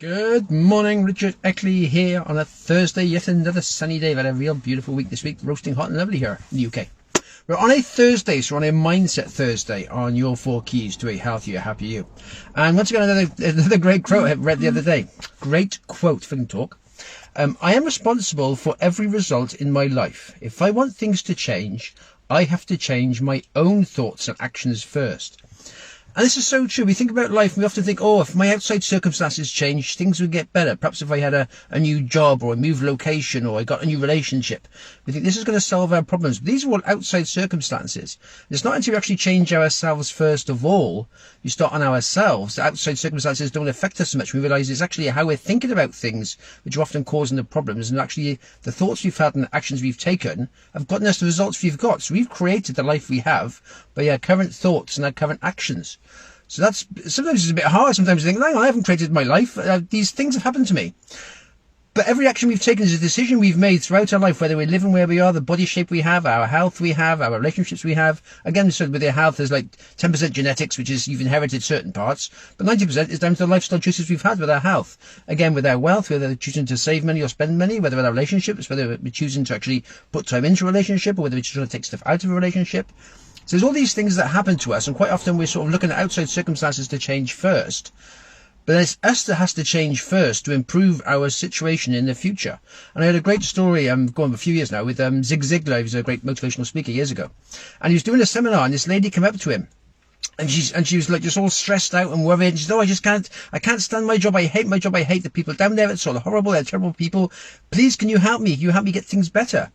Good morning, Richard Eckley here on a Thursday, yet another sunny day. We've had a real beautiful week this week, roasting hot and lovely here in the UK. We're on a Thursday, so we're on a Mindset Thursday on your 4 keys to a healthier, happier you. And once again, another great quote I read the other day. Great quote, if I can talk. I am responsible for every result in my life. If I want things to change, I have to change my own thoughts and actions first. And this is so true. We think about life and we often think, oh, if my outside circumstances change, things would get better. Perhaps if I had a new job or a moved location or I got a new relationship. We think this is going to solve our problems. But these are all outside circumstances. It's not until we actually change ourselves first of all, we start on ourselves. The outside circumstances don't affect us so much. We realise it's actually how we're thinking about things which are often causing the problems. And actually the thoughts we've had and the actions we've taken have gotten us the results we've got. So we've created the life we have by our current thoughts and our current actions. So that's, sometimes it's a bit hard. Sometimes you think, hang on, I haven't created my life. These things have happened to me. But every action we've taken is a decision we've made throughout our life, whether we're living where we are, the body shape we have, our health we have, our relationships we have. Again, so with your health, there's like 10% genetics, which is you've inherited certain parts, but 90% is down to the lifestyle choices we've had with our health. Again, with our wealth, whether we're choosing to save money or spend money, whether with our relationships, whether we're choosing to actually put time into a relationship, or whether we're trying to take stuff out of a relationship. So there's all these things that happen to us, and quite often we're sort of looking at outside circumstances to change first. But it's us that has to change first to improve our situation in the future. And I had a great story, going a few years now, with Zig Ziglar. He was a great motivational speaker years ago. And he was doing a seminar, and this lady came up to him. And she was like just all stressed out and worried. And she said, oh, I can't stand my job. I hate my job. I hate the people down there. It's all horrible. They're terrible people. Please, can you help me? Can you help me get things better?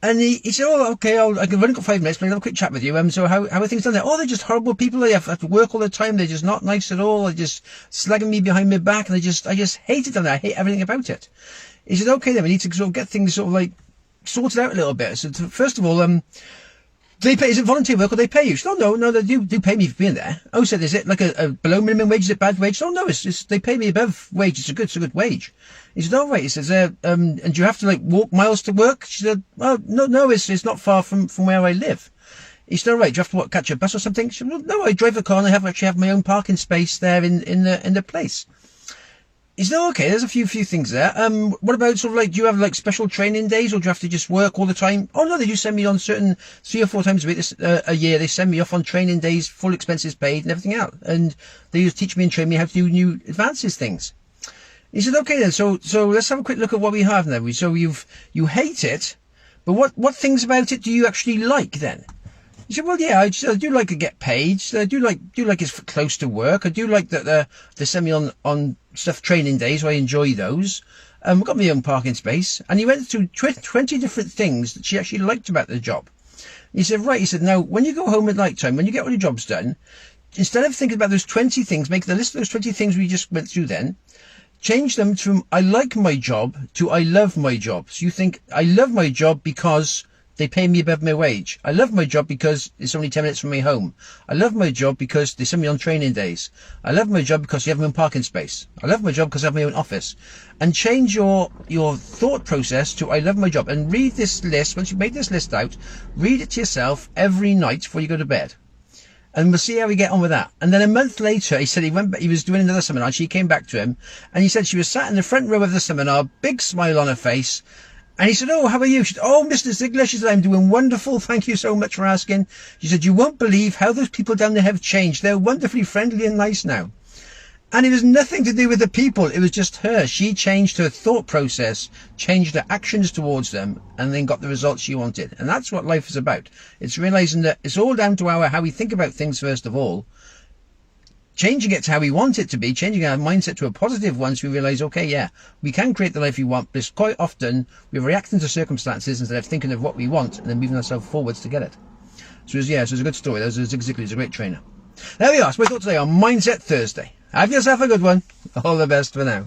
And he said, oh, okay, I've only got 5 minutes, but I'll have a quick chat with you. So how are things down there? Oh, they're just horrible people. They have to work all the time. They're just not nice at all. They're just slagging me behind my back. And I just hate it down there. I hate everything about it. He said, okay, then we need to sort of get things sort of like sorted out a little bit. So first of all, do they pay, is it volunteer work or they pay you? She said, oh, no, they do pay me for being there. Oh, said, is it like a below minimum wage? Is it bad wage? Oh, no, it's they pay me above wage. It's a good wage. He said, oh, right. He says, and do you have to like walk miles to work? She said, oh, no, it's not far from where I live. He said, all right, do you have to catch a bus or something? She said, well, no, I drive a car and I actually have my own parking space there in the place. He said, oh, okay, there's a few things there. What about sort of like, do you have like special training days or do you have to just work all the time? Oh, no, they do send me on certain 3 or 4 times a year. They send me off on training days, full expenses paid and everything else. And they just teach me and train me how to do new advances things. He said, okay then, so let's have a quick look at what we have now. So you hate it, but what things about it do you actually like then? He said, well, yeah, I do like to get paid. I do like it's close to work. I do like that they send me on stuff training days, so I enjoy those. I've got my own parking space. And he went through 20 different things that she actually liked about the job. He said, right, he said, now, when you go home at night time, when you get all your jobs done, instead of thinking about those 20 things, make the list of those 20 things we just went through then, change them from I like my job to I love my job. So you think, I love my job because they pay me above my wage. I love my job because it's only 10 minutes from my home. I love my job because they send me on training days. I love my job because you have my own parking space. I love my job because I have my own office. And change your thought process to I love my job. And read this list. Once you've made this list out, read it to yourself every night before you go to bed. And we'll see how we get on with that. And then a month later, he said he was doing another seminar. She came back to him and he said she was sat in the front row of the seminar, big smile on her face. And he said, oh, how are you? She said, oh, Mr. Ziglar, she said, I'm doing wonderful. Thank you so much for asking. She said, you won't believe how those people down there have changed. They're wonderfully friendly and nice now. And it was nothing to do with the people. It was just her. She changed her thought process, changed her actions towards them, and then got the results she wanted. And that's what life is about. It's realizing that it's all down to how we think about things first of all. Changing it to how we want it to be, changing our mindset to a positive one, so we realize, okay, yeah, we can create the life we want, but quite often we're reacting to circumstances instead of thinking of what we want and then moving ourselves forwards to get it. So it was a good story. Zig Ziglar is a great trainer. There we are. So we thought today on Mindset Thursday. Have yourself a good one. All the best for now.